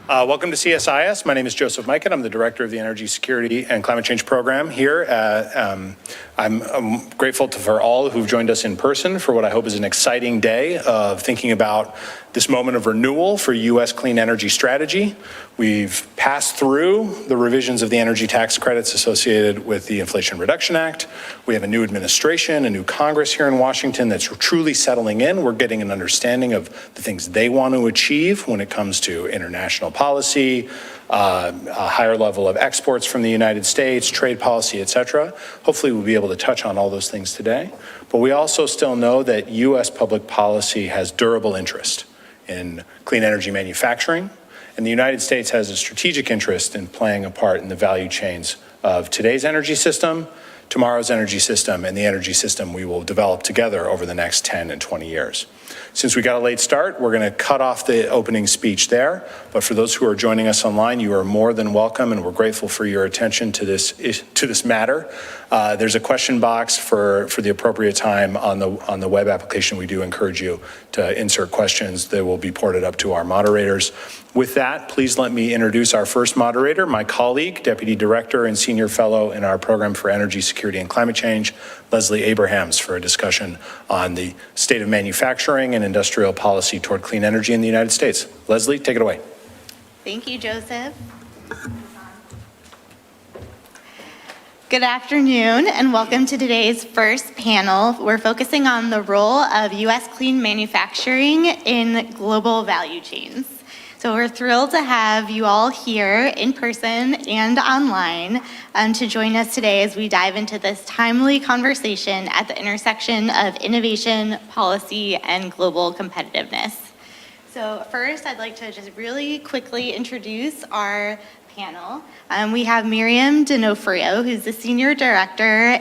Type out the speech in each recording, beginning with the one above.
Welcome to CSIS. My name is Joseph Mikan. I'm the Director of the Energy Security and Climate Change Program here. I'm grateful for all who've joined us in person for what I hope is an exciting day of thinking about this moment of renewal for U.S. clean energy strategy. We've passed through the revisions of the energy tax credits associated with the Inflation Reduction Act. We have a new administration, a new Congress here in Washington that's truly settling in. We're getting an understanding of the things they want to achieve when it comes to international policy, a higher level of exports from the United States, trade policy, et cetera. Hopefully we'll be able to touch on all those things today. But we also still know that U.S. public policy has durable interest in clean energy manufacturing, and the United States has a strategic interest in playing a part in the value chains of today's energy system, tomorrow's energy system, and the energy system we will develop together over the next 10 and 20 years. Since we got a late start, we're going to cut off the opening speech there. But for those who are joining us online, you are more than welcome, and we're grateful for your attention to this matter. There's a question box for the appropriate time on the web application. We do encourage you to insert questions that will be ported up to our moderators. With that, please let me introduce our first moderator, my colleague, Deputy Director and Senior Fellow in our Program for Energy Security and Climate Change, Leslie Abrahams, for a discussion on the state of manufacturing and industrial policy toward clean energy in the United States. Leslie, take it away. Thank you, Joseph. Good afternoon, and welcome to today's first panel. We're focusing on the role of U.S. clean manufacturing in global value chains. So we're thrilled to have you all here in person and online to join us today as we dive into this timely conversation at the intersection of innovation, policy, and global competitiveness. So first, I'd like to just really quickly introduce our panel. We have Miriam D'Onofrio, who's the Senior Director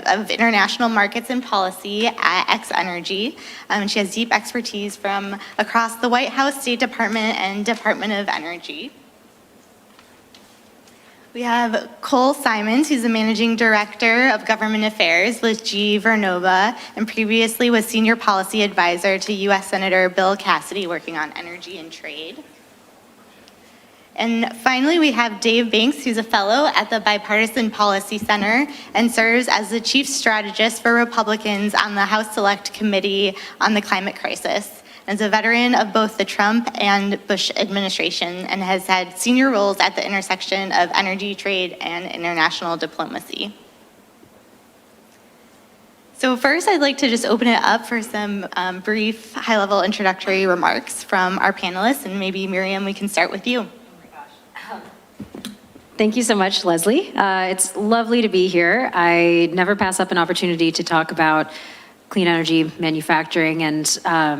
of International Markets and Policy at X-Energy. She has deep expertise from across the White House, State Department, and Department of Energy. We have Cole Simons, who's the Managing Director of Government Affairs with GE Vernova, and previously was Senior Policy Advisor to U.S. Senator Bill Cassidy, working on energy and trade. And finally, we have Dave Banks, who's a fellow at the Bipartisan Policy Center and serves as the chief strategist for Republicans on the House Select Committee on the Climate Crisis, and is a veteran of both the Trump and Bush administration and has had senior roles at the intersection of energy, trade, and international diplomacy. So first, I'd like to just open it up for some brief, high-level introductory remarks from our panelists, and maybe Miriam, we can start with you. Thank you so much, Leslie. It's lovely to be here. I never pass up an opportunity to talk about clean energy manufacturing and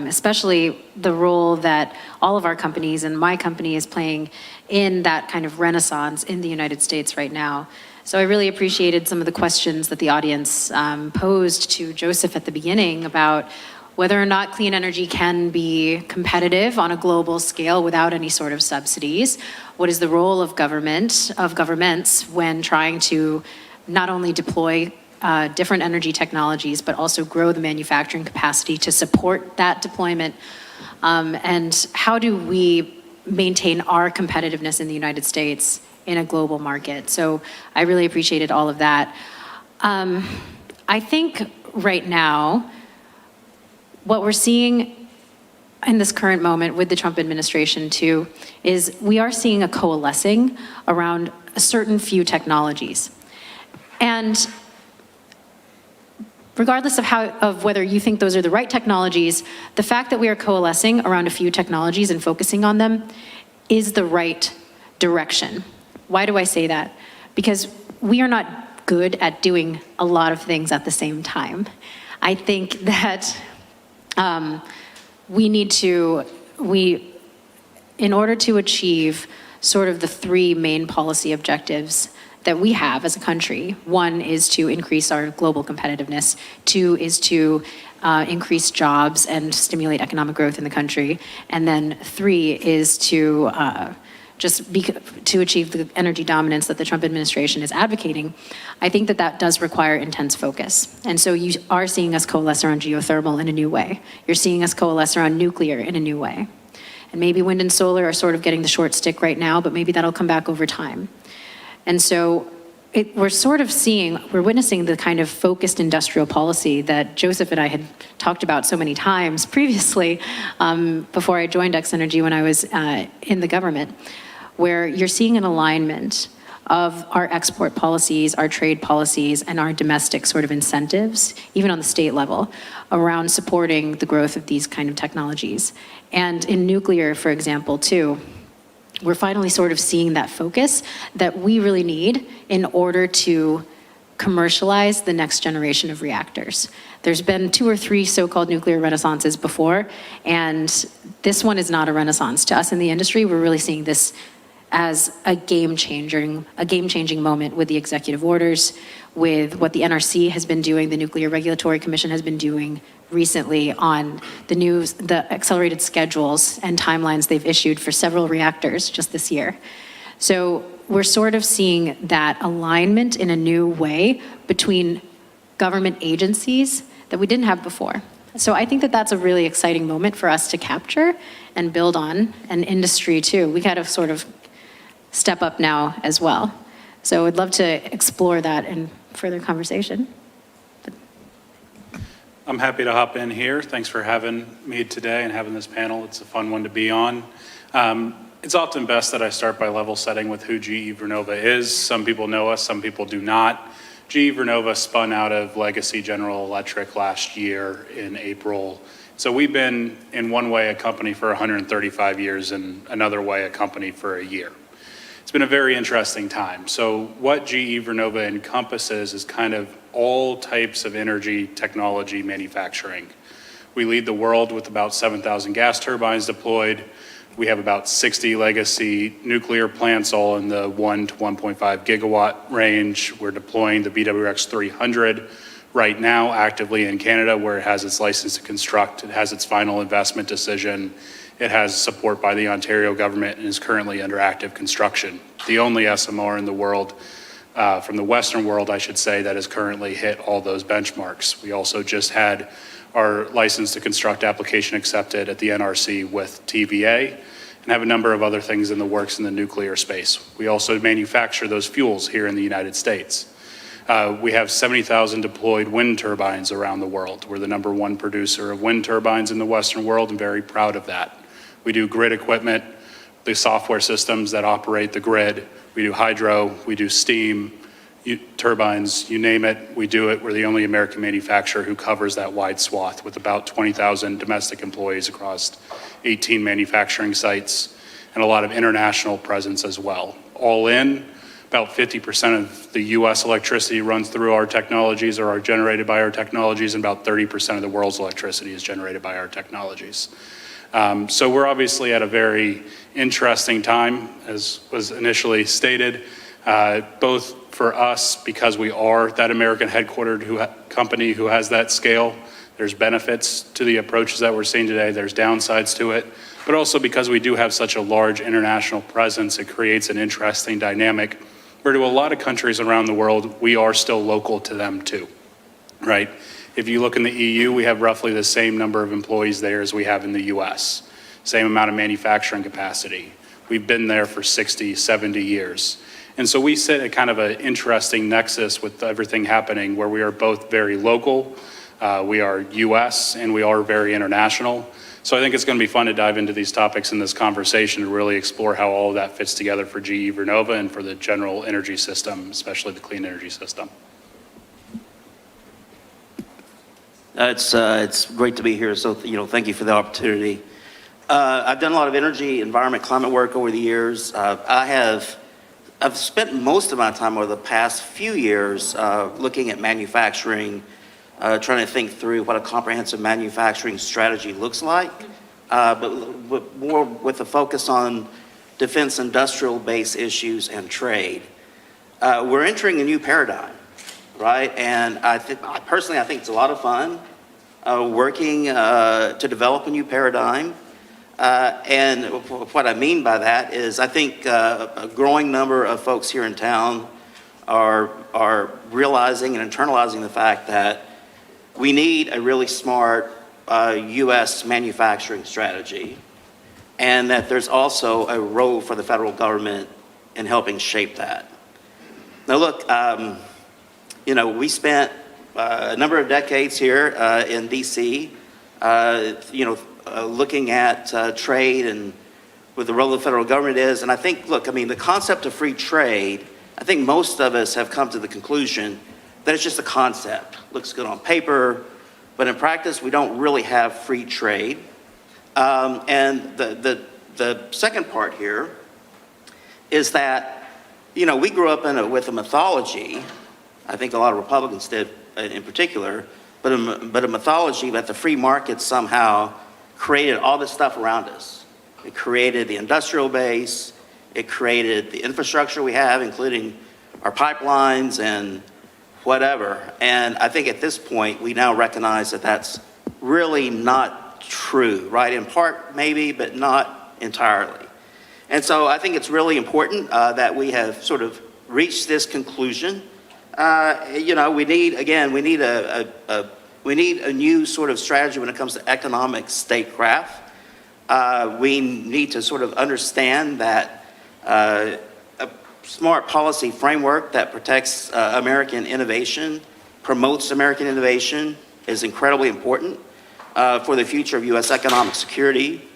especially the role that all of our companies and my company is playing in that kind of renaissance in the United States right now. So I really appreciated some of the questions that the audience posed to Joseph at the beginning about whether or not clean energy can be competitive on a global scale without any sort of subsidies. What is the role of governments when trying to not only deploy different energy technologies, but also grow the manufacturing capacity to support that deployment? And how do we maintain our competitiveness in the United States in a global market? So I really appreciated all of that. I think right now, what we're seeing in this current moment with the Trump administration too, is we are seeing a coalescing around a certain few technologies. And regardless of whether you think those are the right technologies, the fact that we are coalescing around a few technologies and focusing on them is the right direction. Why do I say that? Because we are not good at doing a lot of things at the same time. I think that in order to achieve sort of the three main policy objectives that we have as a country, one is to increase our global competitiveness, two is to increase jobs and stimulate economic growth in the country, and then three is to achieve the energy dominance that the Trump administration is advocating. I think that does require intense focus. And so you are seeing us coalesce around geothermal in a new way. You're seeing us coalesce around nuclear in a new way. And maybe wind and solar are sort of getting the short stick right now, but maybe that'll come back over time. And so we're witnessing the kind of focused industrial policy that Joseph and I had talked about so many times previously, before I joined X Energy when I was in the government, where you're seeing an alignment of our export policies, our trade policies, and our domestic sort of incentives, even on the state level, around supporting the growth of these kind of technologies. And in nuclear, for example, too, we're finally sort of seeing that focus that we really need in order to commercialize the next generation of reactors. There's been 2 or 3 so-called nuclear renaissances before, and this one is not a renaissance. To us in the industry, we're really seeing this as a game-changing moment with the executive orders, with what the NRC has been doing, the Nuclear Regulatory Commission has been doing recently on the accelerated schedules and timelines they've issued for several reactors just this year. So we're sort of seeing that alignment in a new way between government agencies that we didn't have before. So I think that that's a really exciting moment for us to capture and build on, and industry too. We got to sort of step up now as well. So I'd love to explore that in further conversation. I'm happy to hop in here. Thanks for having me today and having this panel. It's a fun one to be on. It's often best that I start by level setting with who GE Vernova is. Some people know us, some people do not. GE Vernova spun out of Legacy General Electric last year in April. So we've been, in one way, a company for 135 years, and another way, a company for a year. It's been a very interesting time. So what GE Vernova encompasses is kind of all types of energy technology manufacturing. We lead the world with about 7,000 gas turbines deployed. We have about 60 legacy nuclear plants, all in the 1 to 1.5 gigawatt range. We're deploying the BWRX 300 right now actively in Canada, where it has its license to construct. It has its final investment decision. It has support by the Ontario government and is currently under active construction. The only SMR in the world, from the Western world, I should say, that has currently hit all those benchmarks. We also just had our license to construct application accepted at the NRC with TVA, and have a number of other things in the works in the nuclear space. We also manufacture those fuels here in the United States. We have 70,000 deployed wind turbines around the world. We're the #1 producer of wind turbines in the Western world, and very proud of that. We do grid equipment, the software systems that operate the grid. We do hydro, we do steam, turbines, you name it, we do it. We're the only American manufacturer who covers that wide swath, with about 20,000 domestic employees across 18 manufacturing sites, and a lot of international presence as well. All in, about 50% of the US electricity runs through our technologies or are generated by our technologies, and about 30% of the world's electricity is generated by our technologies. So we're obviously at a very interesting time, as was initially stated, both for us because we are that American headquartered company who has that scale. There's benefits to the approaches that we're seeing today. There's downsides to it, but also because we do have such a large international presence, it creates an interesting dynamic where to a lot of countries around the world, we are still local to them too, right? If you look in the EU, we have roughly the same number of employees there as we have in the US, same amount of manufacturing capacity. We've been there for 60, 70 years. And so we sit at kind of an interesting nexus with everything happening where we are both very local, we are US, and we are very international. So I think it's going to be fun to dive into these topics in this conversation and really explore how all of that fits together for GE Vernova and for the general energy system, especially the clean energy system. It's great to be here, so thank you for the opportunity. I've done a lot of energy, environment, climate work over the years. I've spent most of my time over the past few years looking at manufacturing, trying to think through what a comprehensive manufacturing strategy looks like, but more with a focus on defense industrial base issues and trade. We're entering a new paradigm, right? And personally, I think it's a lot of fun working to develop a new paradigm. And what I mean by that is I think a growing number of folks here in town are realizing and internalizing the fact that we need a really smart US manufacturing strategy. and that there's also a role for the federal government in helping shape that. Now look, we spent a number of decades here in DC, looking at trade and what the role of the federal government is. And I think, the concept of free trade, I think most of us have come to the conclusion that it's just a concept. Looks good on paper, but in practice, we don't really have free trade. And the second part here is that, we grew up with a mythology, I think a lot of Republicans did in particular, but a mythology that the free market somehow created all this stuff around us. It created the industrial base, it created the infrastructure we have, including our pipelines and whatever. And I think at this point, we now recognize that that's really not true, right? In part, maybe, but not entirely. And so I think it's really important that we have sort of reached this conclusion. We need a new sort of strategy when it comes to economic statecraft. We need to sort of understand that a smart policy framework that protects American innovation, promotes American innovation, is incredibly important for the future of U.S. economic security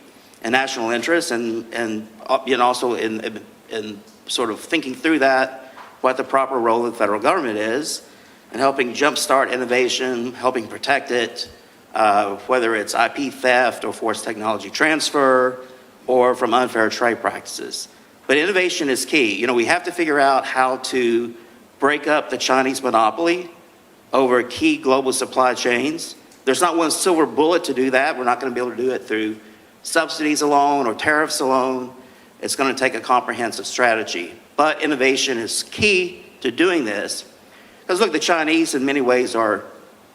and national interests, and also in sort of thinking through that, what the proper role of the federal government is, and helping jumpstart innovation, helping protect it, whether it's IP theft or forced technology transfer or from unfair trade practices. But innovation is key. We have to figure out how to break up the Chinese monopoly over key global supply chains. There's not one silver bullet to do that. We're not going to be able to do it through subsidies alone or tariffs alone. It's going to take a comprehensive strategy. But innovation is key to doing this. Because look, the Chinese in many ways are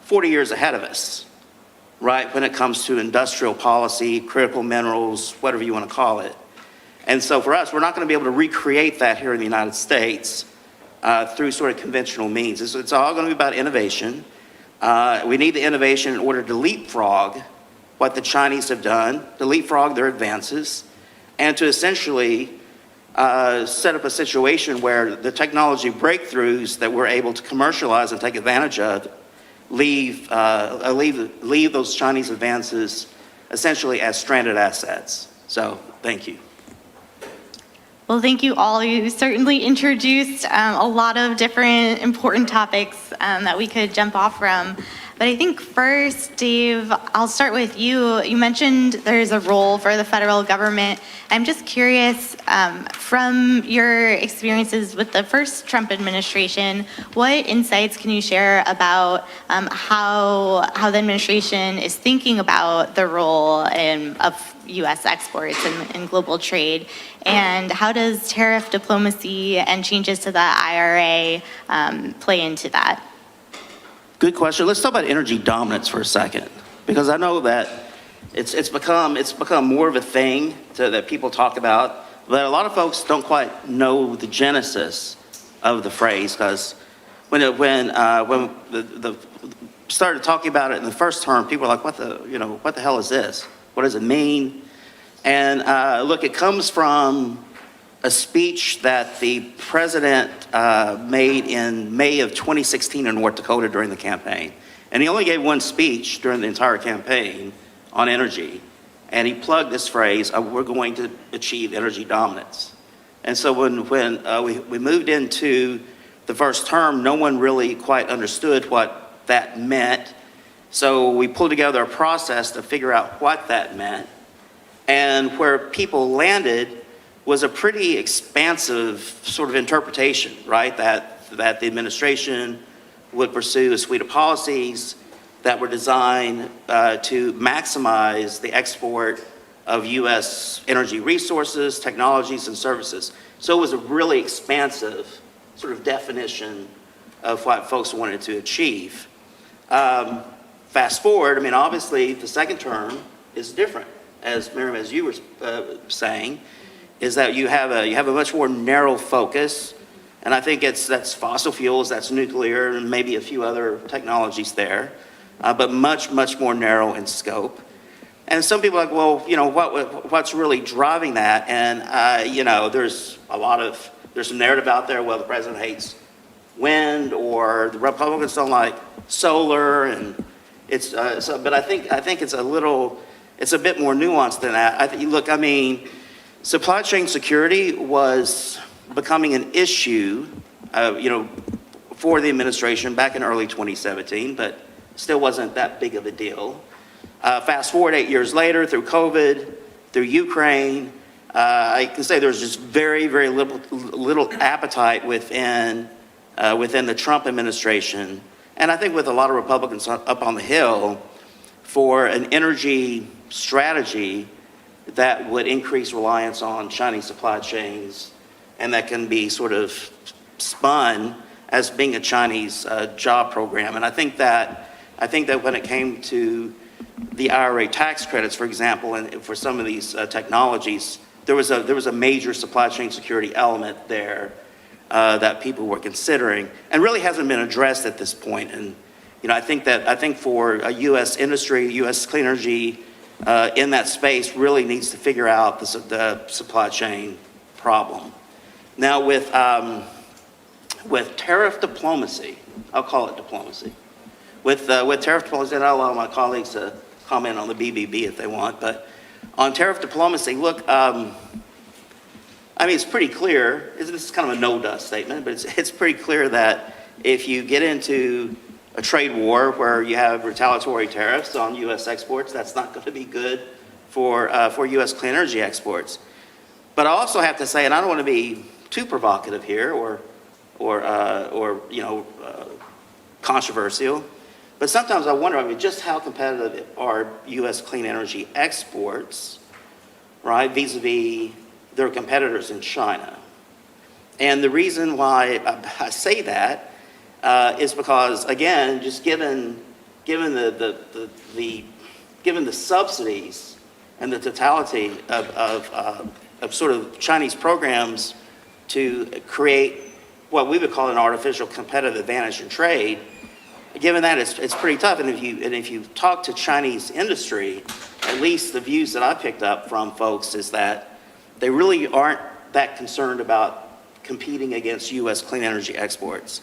40 years ahead of us, right, when it comes to industrial policy, critical minerals, whatever you want to call it. And so for us, we're not going to be able to recreate that here in the United States through sort of conventional means. It's all going to be about innovation. We need the innovation in order to leapfrog what the Chinese have done, to leapfrog their advances, and to essentially set up a situation where the technology breakthroughs that we're able to commercialize and take advantage of leave those Chinese advances essentially as stranded assets. So, thank you. Well, thank you all. You certainly introduced a lot of different important topics that we could jump off from. But I think first, Dave, I'll start with you. You mentioned there's a role for the federal government. I'm just curious, from your experiences with the first Trump administration, what insights can you share about how the administration is thinking about the role of U.S. exports in global trade? And how does tariff diplomacy and changes to the IRA play into that? Good question. Let's talk about energy dominance for a second, because I know that it's become more of a thing that people talk about, but a lot of folks don't quite know the genesis of the phrase. Because when the started talking about it in the first term, people were like, "What the hell is this? What does it mean?" And look, it comes from a speech that the president made in May of 2016 in North Dakota during the campaign. And he only gave one speech during the entire campaign on energy. And he plugged this phrase, we're going to achieve energy dominance. And so when we moved into the first term, no one really quite understood what that meant. So we pulled together a process to figure out what that meant. And where people landed was a pretty expansive sort of interpretation, right? That the administration would pursue a suite of policies that were designed to maximize the export of U.S. energy resources, technologies, and services. So it was a really expansive sort of definition of what folks wanted to achieve. Fast forward, obviously the second term is different, as Miriam, as you were saying, is that you have a much more narrow focus, and I think that's fossil fuels, that's nuclear, and maybe a few other technologies there, but much more narrow in scope. And some people are like, well, what's really driving that? And, there's some narrative out there, well, the president hates wind, or the Republicans don't like solar, and but I think it's a bit more nuanced than that. Supply chain security was becoming an issue, for the administration back in early 2017, but still wasn't that big of a deal. Fast forward 8 years later, through COVID, through Ukraine, I can say there's just very, very little appetite within the Trump administration, and I think with a lot of Republicans up on the Hill, for an energy strategy that would increase reliance on Chinese supply chains, and that can be sort of spun as being a Chinese job program. And I think that when it came to the IRA tax credits, for example, and for some of these technologies, there was a major supply chain security element there that people were considering, and really hasn't been addressed at this point. And I think for a U.S. industry, U.S. clean energy in that space really needs to figure out the supply chain problem. Now with tariff diplomacy, I'll call it diplomacy. With tariff diplomacy, and I'll allow my colleagues to comment on the BBB if they want, but on tariff diplomacy, look, it's pretty clear, this is kind of a no-dust statement, but it's pretty clear that if you get into a trade war where you have retaliatory tariffs on U.S. exports, that's not going to be good for U.S. clean energy exports. But I also have to say, and I don't want to be too provocative here or controversial, but sometimes I wonder, just how competitive are U.S. clean energy exports, right, vis-a-vis their competitors in China? And the reason why I say that is because, again, just given the subsidies and the totality of sort of Chinese programs to create what we would call an artificial competitive advantage in trade, given that it's pretty tough. And if you talk to Chinese industry, at least the views that I picked up from folks is that they really aren't that concerned about competing against U.S. clean energy exports.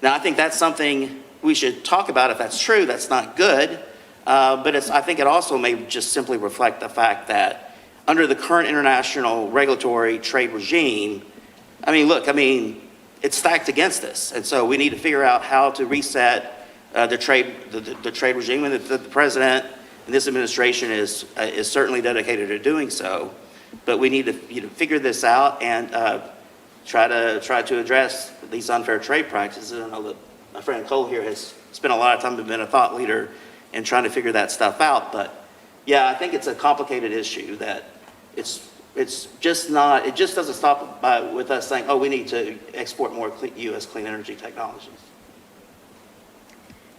Now, I think that's something we should talk about. If that's true, that's not good. But I think it also may just simply reflect the fact that under the current international regulatory trade regime, it's stacked against us. And so we need to figure out how to reset the trade regime, and the president and this administration is certainly dedicated to doing so. But we need to figure this out and try to address these unfair trade practices. I know that my friend Cole here has spent a lot of time and been a thought leader in trying to figure that stuff out. But yeah, I think it's a complicated issue that it's just not, it just doesn't stop with us saying, oh, we need to export more U.S. clean energy technologies.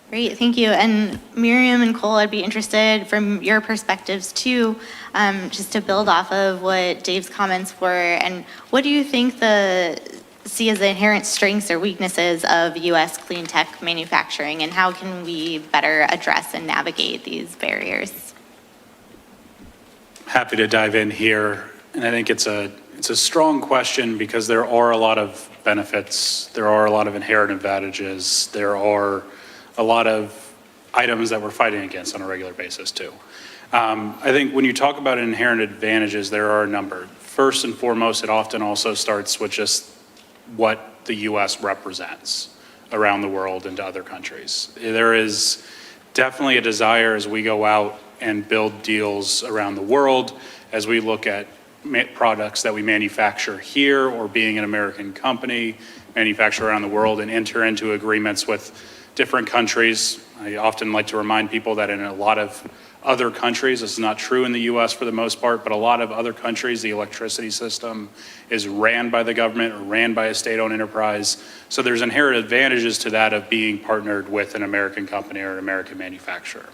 Great, thank you. And Miriam and Cole, I'd be interested from your perspectives too, just to build off of what Dave's comments were. And what do you think see as the inherent strengths or weaknesses of U.S. clean tech manufacturing, and how can we better address and navigate these barriers? Happy to dive in here. And I think it's a strong question because there are a lot of benefits. There are a lot of inherent advantages. There are a lot of items that we're fighting against on a regular basis too. I think when you talk about inherent advantages, there are a number. First and foremost, it often also starts with just what the U.S. represents around the world and to other countries. There is definitely a desire as we go out and build deals around the world, as we look at products that we manufacture here or being an American company, manufacture around the world and enter into agreements with different countries. I often like to remind people that in a lot of other countries, this is not true in the US for the most part, but a lot of other countries, the electricity system is ran by the government or ran by a state-owned enterprise. So there's inherent advantages to that of being partnered with an American company or an American manufacturer.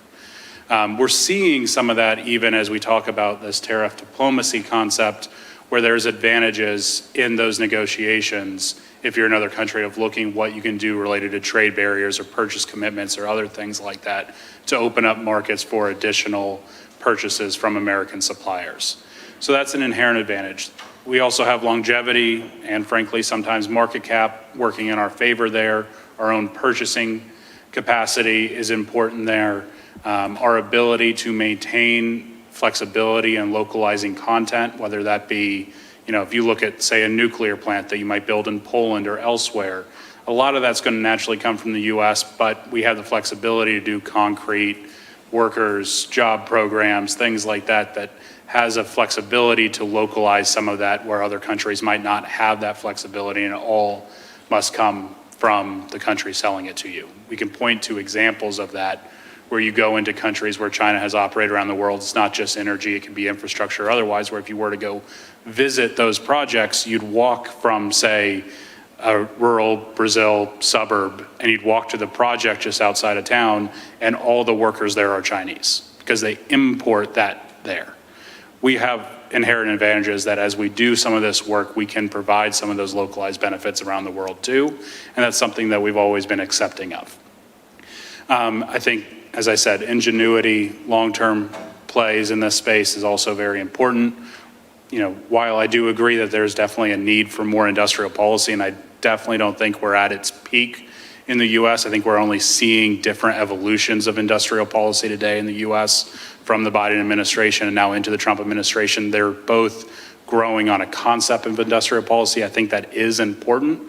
We're seeing some of that even as we talk about this tariff diplomacy concept, where there's advantages in those negotiations if you're another country of looking what you can do related to trade barriers or purchase commitments or other things like that to open up markets for additional purchases from American suppliers. So that's an inherent advantage. We also have longevity and frankly, sometimes market cap working in our favor there. Our own purchasing capacity is important there. Our ability to maintain flexibility and localizing content, whether that be, if you look at, say, a nuclear plant that you might build in Poland or elsewhere, a lot of that's going to naturally come from the US, but we have the flexibility to do concrete, workers, job programs, things like that, that has a flexibility to localize some of that where other countries might not have that flexibility, and it all must come from the country selling it to you. We can point to examples of that where you go into countries where China has operated around the world. It's not just energy, it can be infrastructure or otherwise, where if you were to go visit those projects, you'd walk from, say, a rural Brazil suburb, and you'd walk to the project just outside of town, and all the workers there are Chinese because they import that there. We have inherent advantages that as we do some of this work, we can provide some of those localized benefits around the world too, and that's something that we've always been accepting of. I think, as I said, ingenuity, long-term plays in this space is also very important. While I do agree that there's definitely a need for more industrial policy, and I definitely don't think we're at its peak in the US. I think we're only seeing different evolutions of industrial policy today in the US from the Biden administration and now into the Trump administration. They're both growing on a concept of industrial policy. I think that is important.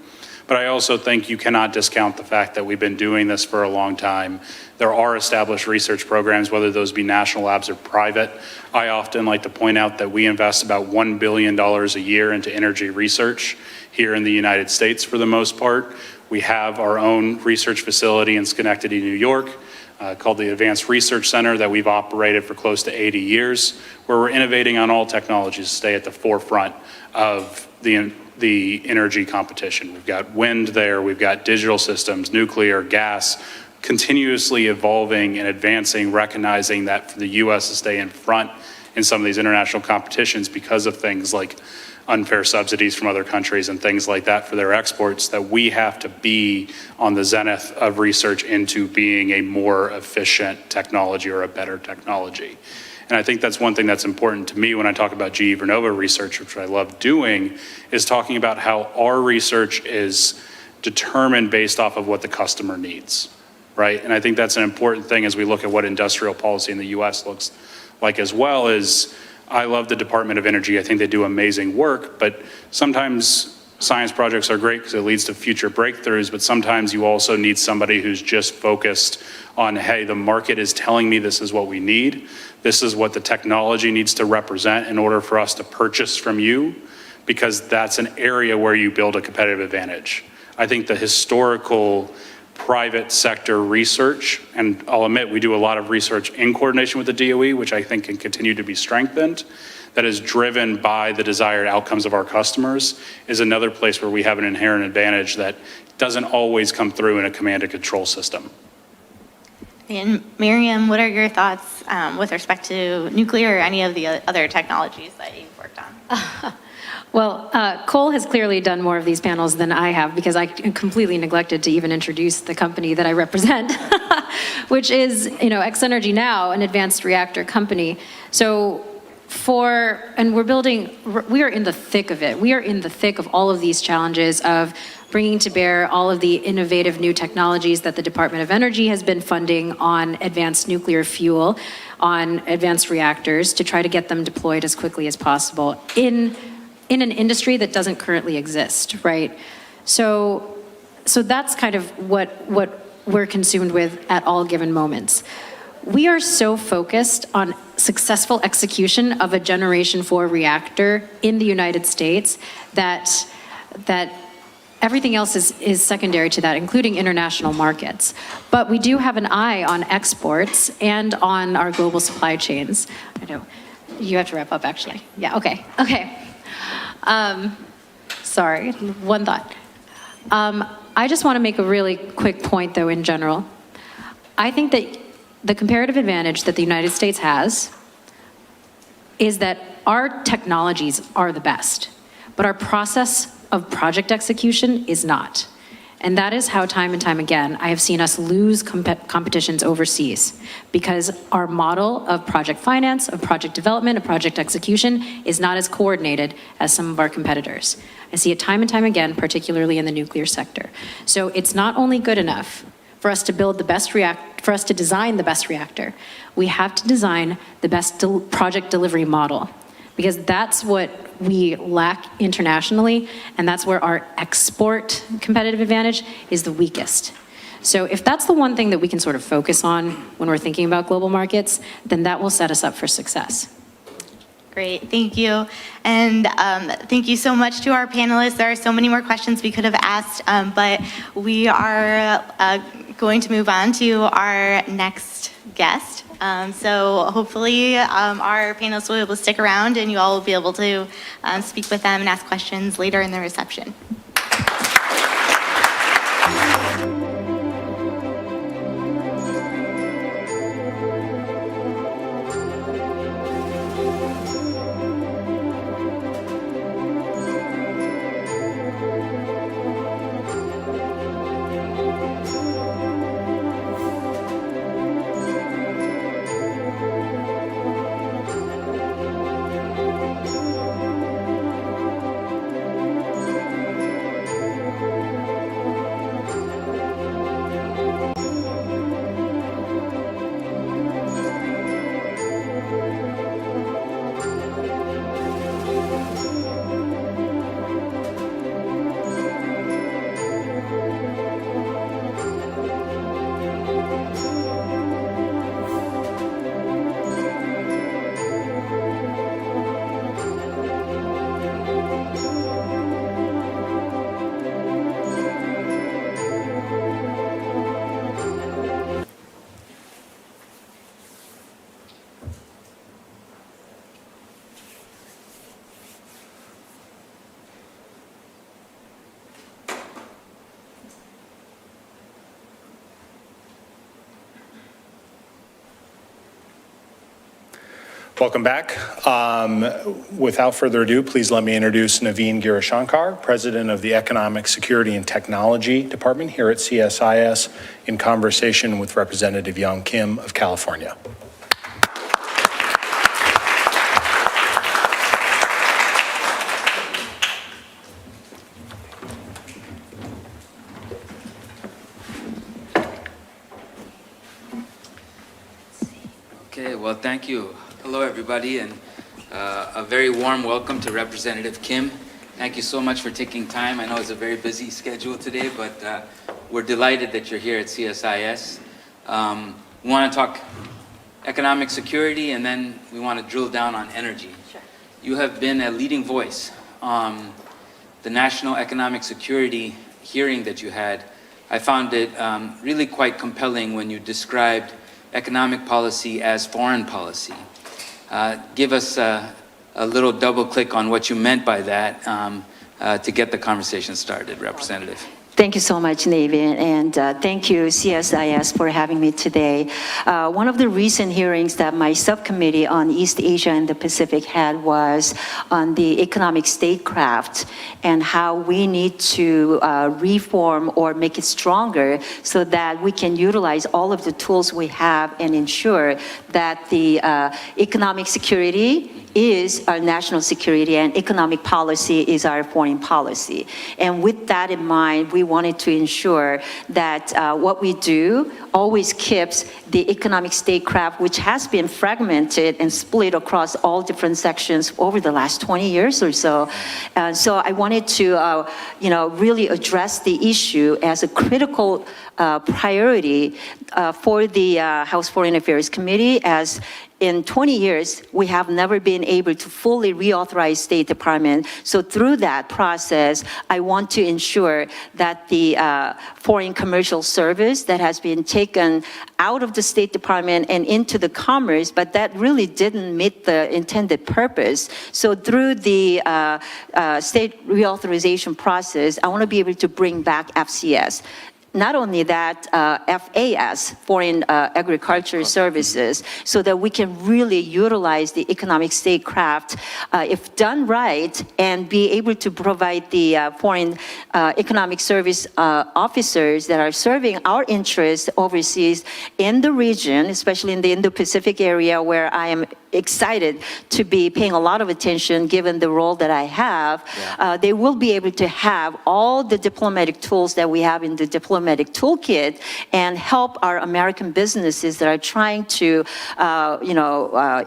But I also think you cannot discount the fact that we've been doing this for a long time. There are established research programs, whether those be national labs or private. I often like to point out that we invest about $1 billion a year into energy research here in the United States for the most part. We have our own research facility in Schenectady, New York, called the Advanced Research Center that we've operated for close to 80 years, where we're innovating on all technologies to stay at the forefront of the energy competition. We've got wind there, we've got digital systems, nuclear, gas, continuously evolving and advancing, recognizing that for the US to stay in front in some of these international competitions because of things like unfair subsidies from other countries and things like that for their exports, that we have to be on the zenith of research into being a more efficient technology or a better technology. And I think that's one thing that's important to me when I talk about GE Vernova research, which I love doing, is talking about how our research is determined based off of what the customer needs, right? And I think that's an important thing as we look at what industrial policy in the US looks like as well. Is I love the Department of Energy. I think they do amazing work, but sometimes science projects are great because it leads to future breakthroughs, but sometimes you also need somebody who's just focused on, hey, the market is telling me this is what we need. This is what the technology needs to represent in order for us to purchase from you, because that's an area where you build a competitive advantage. I think the historical private sector research, and I'll admit we do a lot of research in coordination with the DOE, which I think can continue to be strengthened, that is driven by the desired outcomes of our customers, is another place where we have an inherent advantage that doesn't always come through in a command and control system. And Miriam, what are your thoughts with respect to nuclear or any of the other technologies that you've worked on? Well, Cole has clearly done more of these panels than I have, because I completely neglected to even introduce the company that I represent, which is, X-Energy Now, an advanced reactor company. So and we are in the thick of it. We are in the thick of all of these challenges of bringing to bear all of the innovative new technologies that the Department of Energy has been funding on advanced nuclear fuel, on advanced reactors, to try to get them deployed as quickly as possible in an industry that doesn't currently exist, right? So that's kind of what we're consumed with at all given moments. We are so focused on successful execution of a Generation 4 reactor in the United States that everything else is secondary to that, including international markets. But we do have an eye on exports and on our global supply chains. I know, you have to wrap up actually. Yeah, okay. Sorry, one thought. I just want to make a really quick point though in general. I think that the comparative advantage that the United States has is that our technologies are the best, but our process of project execution is not. And that is how time and time again, I have seen us lose competitions overseas because our model of project finance, of project development, of project execution is not as coordinated as some of our competitors. I see it time and time again, particularly in the nuclear sector. So it's not only good enough for us to build the best for us to design the best reactor. We have to design the best project delivery model, because that's what we lack internationally, and that's where our export competitive advantage is the weakest. So if that's the one thing that we can sort of focus on when we're thinking about global markets, then that will set us up for success. Great, thank you. And thank you so much to our panelists. There are so many more questions we could have asked, but we are going to move on to our next guest. So hopefully our panelists will be able to stick around and you all will be able to speak with them and ask questions later in the reception. Welcome back. Without further ado, please let me introduce Naveen Girishankar, President of the Economic Security and Technology Department here at CSIS, in conversation with Representative Young Kim of California. Okay, well, thank you. Hello, everybody, and a very warm welcome to Representative Kim. Thank you so much for taking time. I know it's a very busy schedule today, but we're delighted that you're here at CSIS. We want to talk economic security, and then we want to drill down on energy. Sure. You have been a leading voice on the National Economic Security hearing that you had. I found it really quite compelling when you described economic policy as foreign policy. Give us a little double click on what you meant by that to get the conversation started, Representative. Thank you so much, Naveen, and thank you, CSIS, for having me today. One of the recent hearings that my subcommittee on East Asia and the Pacific had was on the economic statecraft and how we need to reform or make it stronger so that we can utilize all of the tools we have and ensure that the economic security is our national security and economic policy is our foreign policy. And with that in mind, we wanted to ensure that what we do always keeps the economic statecraft, which has been fragmented and split across all different sections over the last 20 years or so. So I wanted to really address the issue as a critical priority for the House Foreign Affairs Committee, as in 20 years, we have never been able to fully reauthorize State Department. So through that process, I want to ensure that the foreign commercial service that has been taken out of the State Department and into the Commerce, but that really didn't meet the intended purpose. So through the state reauthorization process, I want to be able to bring back FCS. not only that, FAS, Foreign Agriculture Services, so that we can really utilize the economic statecraft, if done right, and be able to provide the foreign economic service officers that are serving our interests overseas in the region, especially in the Indo-Pacific area, where I am excited to be paying a lot of attention given the role that I have. They will be able to have all the diplomatic tools that we have in the diplomatic toolkit and help our American businesses that are trying to,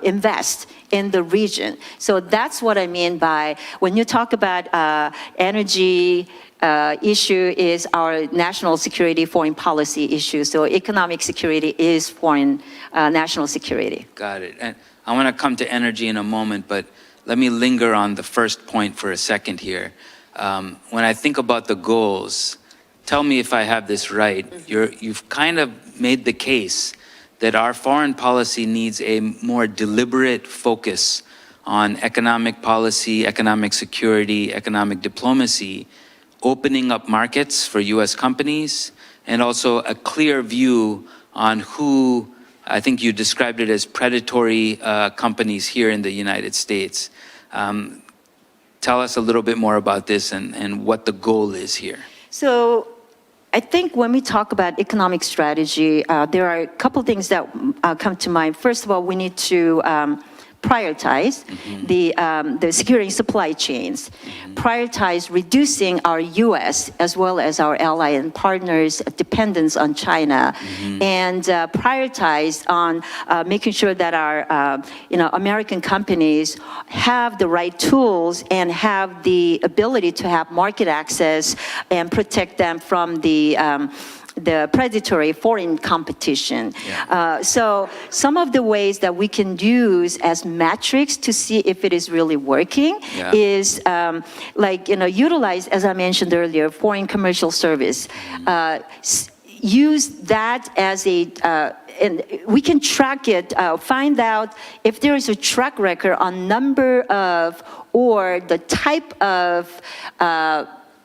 invest in the region. So that's what I mean by when you talk about energy issue is our national security, foreign policy issue. So economic security is foreign national security. Got it. And I want to come to energy in a moment, but let me linger on the first point for a second here. When I think about the goals, tell me if I have this right. You've kind of made the case that our foreign policy needs a more deliberate focus on economic policy, economic security, economic diplomacy, opening up markets for U.S. companies, and also a clear view on who, I think you described it as predatory companies here in the United States. Tell us a little bit more about this and what the goal is here. So I think when we talk about economic strategy, there are a couple things that come to mind. First of all, we need to prioritize the securing supply chains, prioritize reducing our U.S. as well as our ally and partners' dependence on China, and prioritize on making sure that our American companies have the right tools and have the ability to have market access and protect them from the predatory foreign competition. So some of the ways that we can use as metrics to see if it is really working is utilize, as I mentioned earlier, foreign commercial service. Use that as and we can track it, find out if there is a track record on number of or the type of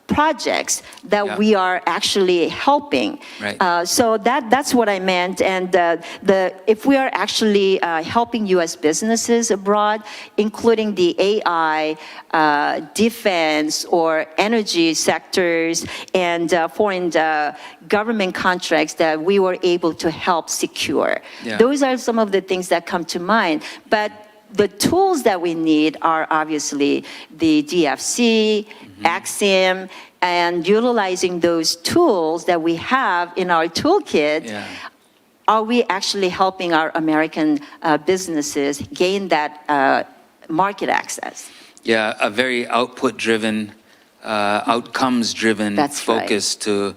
projects that we are actually helping. So that's what I meant. And if we are actually helping U.S. businesses abroad, including the AI, defense, or energy sectors, and foreign government contracts that we were able to help secure. Those are some of the things that come to mind. But the tools that we need are obviously the DFC, AXIM, and utilizing those tools that we have in our toolkit. Are we actually helping our American businesses gain that market access? A very output-driven, outcomes-driven focus to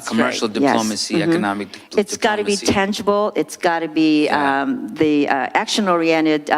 commercial diplomacy, economic diplomacy. It's got to be tangible. It's got to be the action-oriented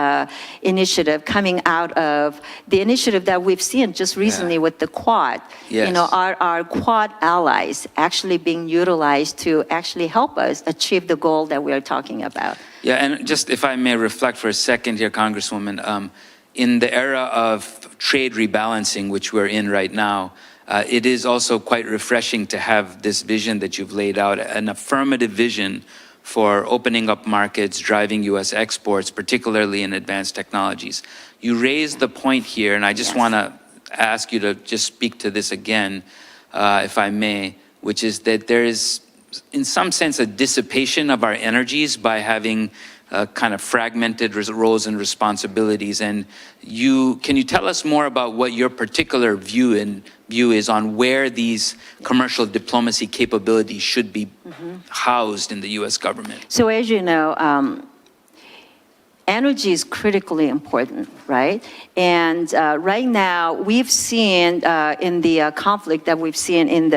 initiative coming out of the initiative that we've seen just recently with the Quad. Our Quad allies actually being utilized to actually help us achieve the goal that we are talking about. And just if I may reflect for a second here, Congresswoman, in the era of trade rebalancing, which we're in right now, it is also quite refreshing to have this vision that you've laid out, an affirmative vision for opening up markets, driving U.S. exports, particularly in advanced technologies. You raised the point here, and I just want to ask you to just speak to this again, if I may, which is that there is, in some sense, a dissipation of our energies by having kind of fragmented roles and responsibilities. And can you tell us more about what your particular view is on where these commercial diplomacy capabilities should be housed in the U.S. government? So as you know, energy is critically important, right? And right now, we've seen in the conflict that we've seen in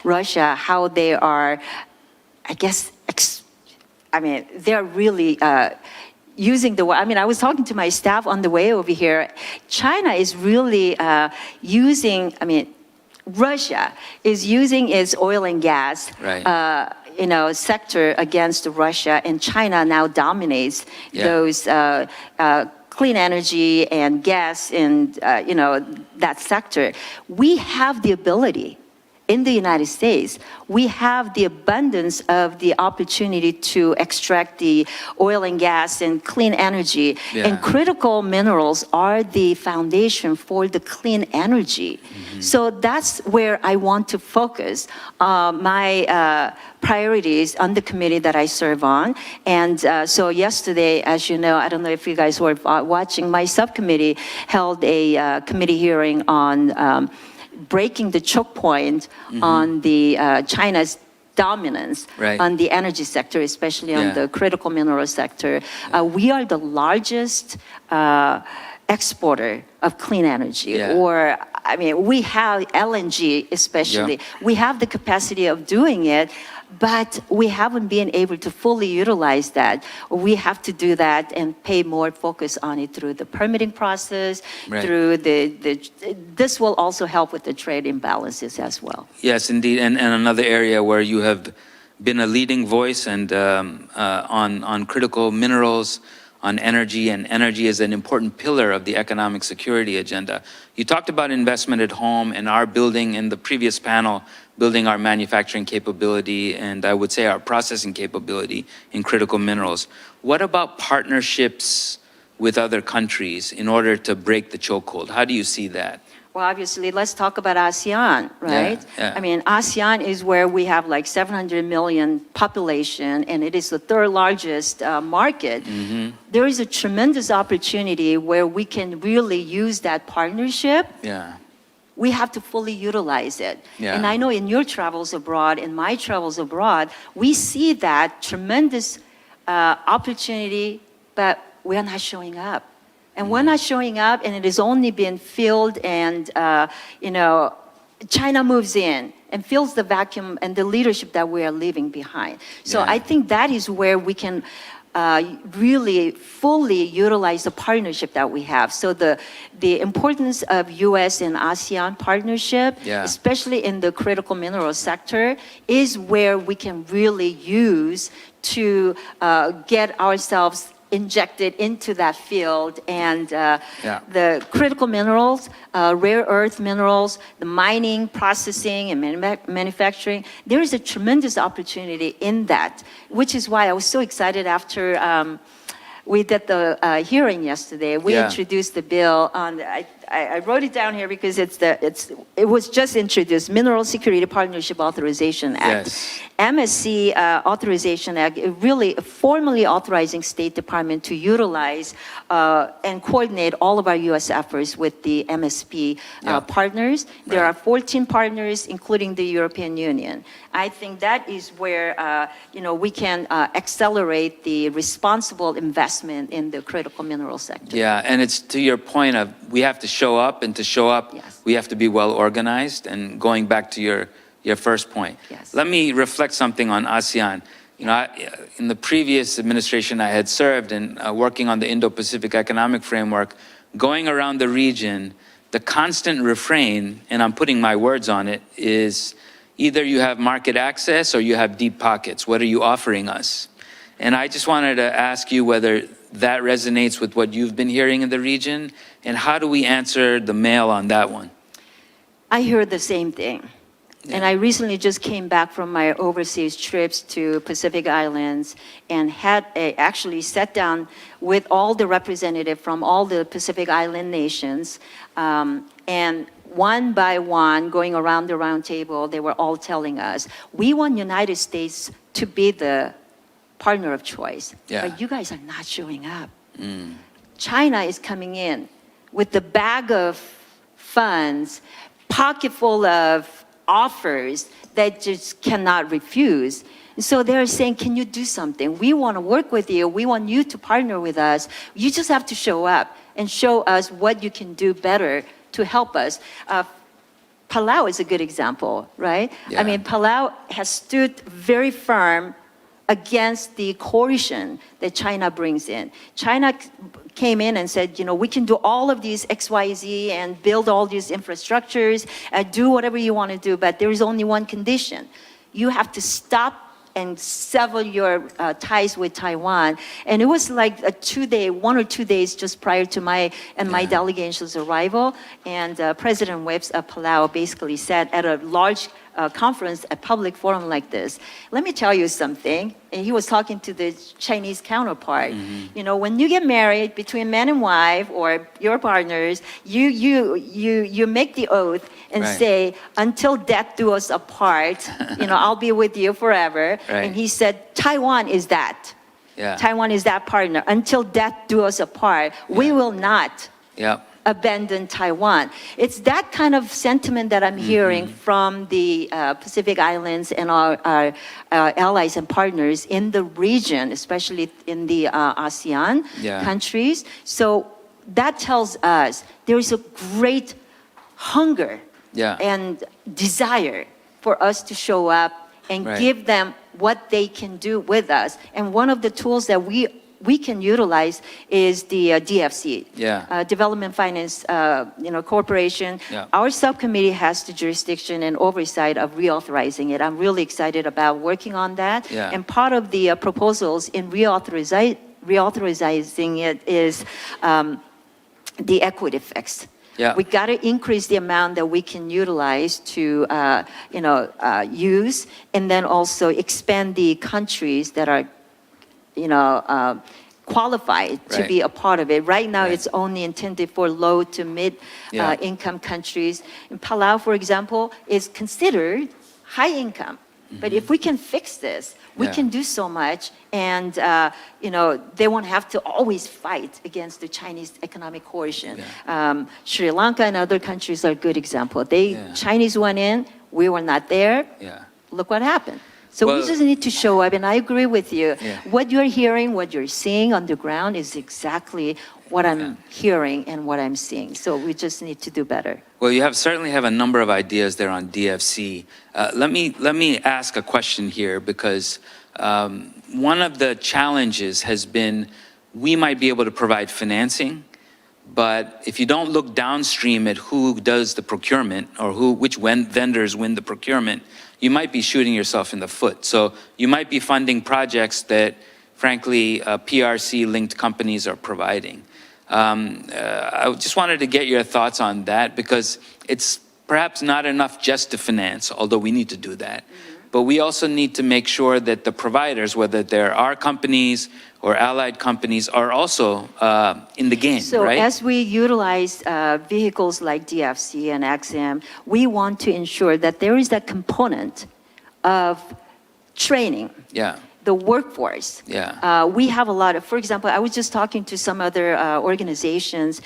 Russia, how they are, I guess, they're really using I was talking to my staff on the way over here. China is really Russia is using its oil and gas sector against Russia, and China now dominates those clean energy and gas and that sector. We have the ability in the United States, we have the abundance of the opportunity to extract the oil and gas and clean energy. Yeah. And critical minerals are the foundation for the clean energy. So that's where I want to focus my priorities on the committee that I serve on. And so yesterday, as you know, I don't know if you guys were watching, my subcommittee held a committee hearing on breaking the choke point on the China's dominance Right. on the energy sector, especially on Yeah. the critical mineral sector. We are the largest exporter of clean energy, Yeah. or I mean, we have LNG especially. Yeah. We have the capacity of doing it, but we haven't been able to fully utilize that. We have to do that and pay more focus on it through the permitting process, Right. through this will also help with the trade imbalances as well. Yes, indeed, and another area where you have been a leading voice and on critical minerals, on energy, and energy is an important pillar of the economic security agenda. You talked about investment at home and our building in the previous panel, building our manufacturing capability and I would say our processing capability in critical minerals. What about partnerships with other countries in order to break the chokehold? How do you see that? Well, obviously, let's talk about ASEAN, right? yeah. I mean, ASEAN is where we have like 700 million population, and it is the third largest market. There is a tremendous opportunity where we can really use that partnership. Yeah. We have to fully utilize it. Yeah. And I know in your travels abroad, in my travels abroad, we see that tremendous opportunity, but we're not showing up. And we're not showing up, and it has only been filled, and China moves in and fills the vacuum and the leadership that we are leaving behind. So Yeah. I think that is where we can really fully utilize the partnership that we have. So the importance of U.S. and ASEAN partnership, Yeah. especially in the critical mineral sector, is where we can really use to get ourselves injected into that field, and the critical minerals, rare earth minerals, the mining, processing, and manufacturing, there is a tremendous opportunity in that, which is why I was so excited after we did the hearing yesterday. We Yeah. introduced the bill on, I wrote it down here because it was just introduced, Mineral Security Partnership Authorization Act. Yes. MSC Authorization Act, it really formally authorizing State Department to utilize and coordinate all of our U.S. efforts with the MSP partners. There are 14 partners, including the European Union. I think that is where we can accelerate the responsible investment in the critical mineral sector. Yeah, and it's to your point of we have to show up, and to show up, Yes. we have to be well organized. And going back to your first point, Yes. let me reflect something on ASEAN. You know, in the previous administration I had served and working on the Indo-Pacific Economic Framework, going around the region, the constant refrain, and I'm putting my words on it, is either you have market access or you have deep pockets. What are you offering us? And I just wanted to ask you whether that resonates with what you've been hearing in the region, and how do we answer the mail on that one? I heard the same thing. And I recently just came back from my overseas trips to Pacific Islands and had actually sat down with all the representatives from all the Pacific Island nations. And one by one, going around the round table, they were all telling us, we want United States to be the partner of choice. Yeah. But you guys are not showing up. China is coming in with the bag of funds, pocket full of offers that just cannot refuse. And so they're saying, can you do something? We want to work with you. We want you to partner with us. You just have to show up and show us what you can do better to help us. Palau is a good example, right? Yeah. I mean, Palau has stood very firm against the coercion that China brings in. China came in and said, we can do all of these XYZ and build all these infrastructures, do whatever you want to do, but there is only one condition. You have to stop and sever your ties with Taiwan. And it was like a 1 or 2 days just prior to my delegation's arrival. And President Whips of Palau basically said at a large conference, a public forum like this. Let me tell you something. And he was talking to the Chinese counterpart. You know, when you get married between man and wife or your partners, you make the oath and Right. say, until death do us apart, you know, I'll be with you forever. Right. And he said, Taiwan is that. Yeah. Taiwan is that partner. Until death do us apart, we Yeah. will not Yeah. abandon Taiwan. It's that kind of sentiment that I'm hearing from the Pacific Islands and our allies and partners in the region, especially in the ASEAN Yeah. countries. So that tells us there is a great hunger Yeah. and desire for us to show up and Right. give them what they can do with us. And one of the tools that we can utilize is the DFC, Yeah. Development Finance, Corporation. Yeah. Our subcommittee has the jurisdiction and oversight of reauthorizing it. I'm really excited about working on that. Yeah. And part of the proposals in reauthorizing it is the equity fix. Yeah. We got to increase the amount that we can utilize to, use, and then also expand the countries that are, qualified to Right. be a part of it. Right now, Right. it's only intended for low to mid Yeah. income countries. And Palau, for example, is considered high income. But if we can fix this, we Yeah. can do so much, and they won't have to always fight against the Chinese economic coercion. Sri Lanka and other countries are a good example. Yeah. Chinese went in, we were not there. Yeah. Look what happened. So we Well- just need to show up, and I agree with you. Yeah. What you're hearing, what you're seeing on the ground is exactly what I'm hearing and what I'm seeing. So we just need to do better. Well, you certainly have a number of ideas there on DFC. Let me ask a question here, because one of the challenges has been we might be able to provide financing, but if you don't look downstream at who does the procurement or which vendors win the procurement, you might be shooting yourself in the foot. So you might be funding projects that, frankly, PRC-linked companies are providing. I just wanted to get your thoughts on that, because it's perhaps not enough just to finance, although we need to do that. But we also need to make sure that the providers, whether they're our companies or allied companies, are also in the game, So right? as we utilize vehicles like DFC and XM, we want to ensure that there is that component of training. Yeah, The workforce. Yeah. We have a lot of, for example, I was just talking to some other organizations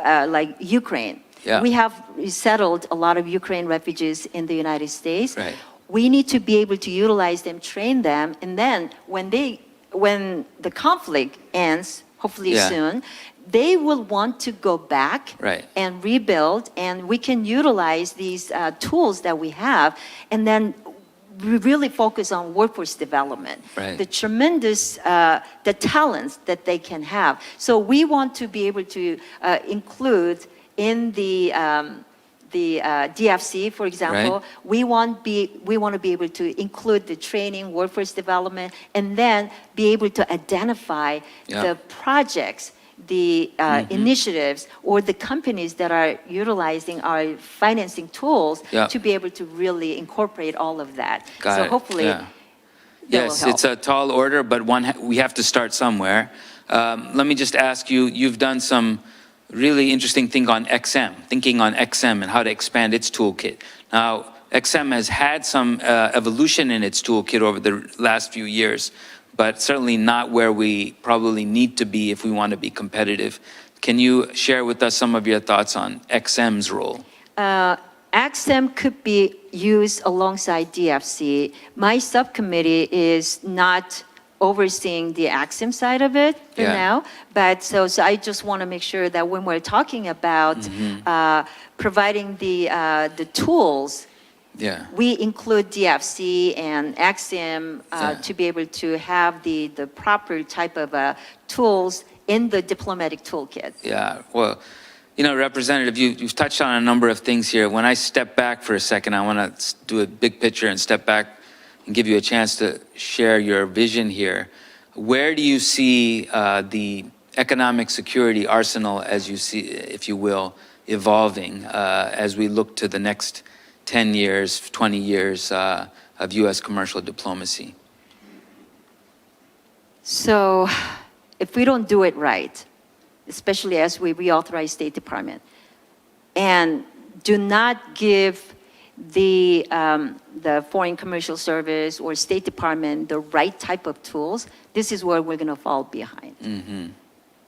like Ukraine. Yeah. We have settled a lot of Ukraine refugees in the United States. Right. We need to be able to utilize them, train them, and then when the conflict ends, hopefully Yeah. soon, they will want to go back Right. and rebuild, and we can utilize these tools that we have, and then we really focus on workforce development, Right. the tremendous, the talents that they can have. So we want to be able to include in the DFC, for example, Right. we want to be able to include the training, workforce development, and then be able to identify Yeah. the projects, the initiatives, or the companies that are utilizing our financing tools Yeah. to be able to really incorporate all of that. Got So it. hopefully, Yeah. that will Yes, help. it's a tall order, but we have to start somewhere. Let me just ask you, you've done some really interesting thinking on XM and how to expand its toolkit. Now, XM has had some evolution in its toolkit over the last few years, but certainly not where we probably need to be if we want to be competitive. Can you share with us some of your thoughts on XM's role? XM could be used alongside DFC. My subcommittee is not overseeing the XM side of it for Yeah. now, but so I just want to make sure that when we're talking about providing the tools, Yeah. we include DFC and XM to be able to have the proper type of tools in the diplomatic toolkit. Yeah, well, Representative, you've touched on a number of things here. When I step back for a second, I want to do a big picture and step back and give you a chance to share your vision here. Where do you see the economic security arsenal, as you see, if you will, evolving as we look to the next 10 years, 20 years of U.S. commercial diplomacy? So if we don't do it right, especially as we reauthorize State Department, and do not give the Foreign Commercial Service or State Department the right type of tools, this is where we're going to fall behind.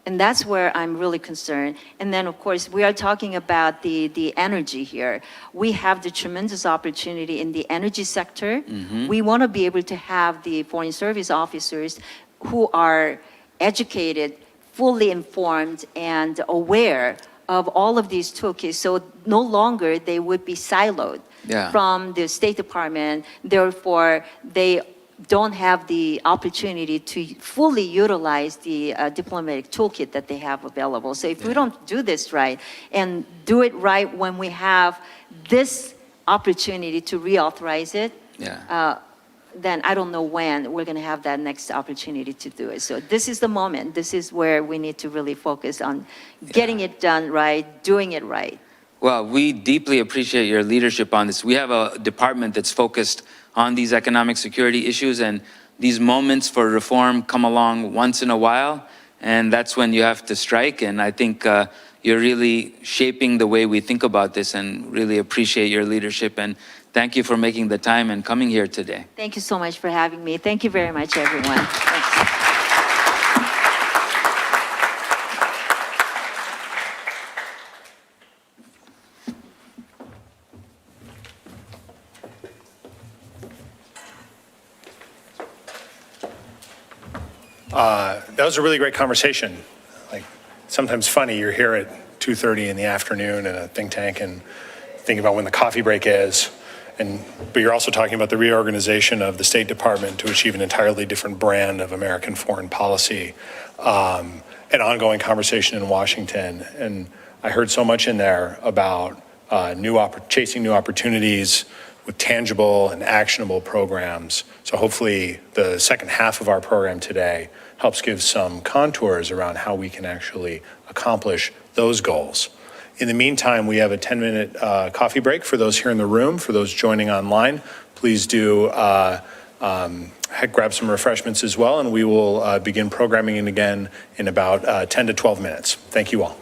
And that's where I'm really concerned. And then, of course, we are talking about the energy here. We have the tremendous opportunity in the energy sector. We want to be able to have the Foreign Service officers who are educated, fully informed, and aware of all of these toolkits. So no longer they would be siloed from the State Department. Therefore, they don't have the opportunity to fully utilize the diplomatic toolkit that they have available. So if we don't do this right and do it right when we have this opportunity to reauthorize it, then I don't know when we're going to have that next opportunity to do it. So this is the moment. This is where we need to really focus on getting it done right, doing it right. Well, we deeply appreciate your leadership on this. We have a department that's focused on these economic security issues, and these moments for reform come along once in a while, and that's when you have to strike. And I think you're really shaping the way we think about this, and really appreciate your leadership. And thank you for making the time and coming here today. Thank you so much for having me. Thank you very much, everyone. Thanks. That was a really great conversation. Like, sometimes funny, you're here at 2:30 in the afternoon in a think tank and thinking about when the coffee break is, but you're also talking about the reorganization of the State Department to achieve an entirely different brand of American foreign policy, an ongoing conversation in Washington. And I heard so much in there about chasing new opportunities with tangible and actionable programs. So hopefully the second half of our program today helps give some contours around how we can actually accomplish those goals. In the meantime, we have a 10-minute coffee break for those here in the room. For those joining online, please do grab some refreshments as well, and we will begin programming it again in about 10 to 12 minutes. Thank you all.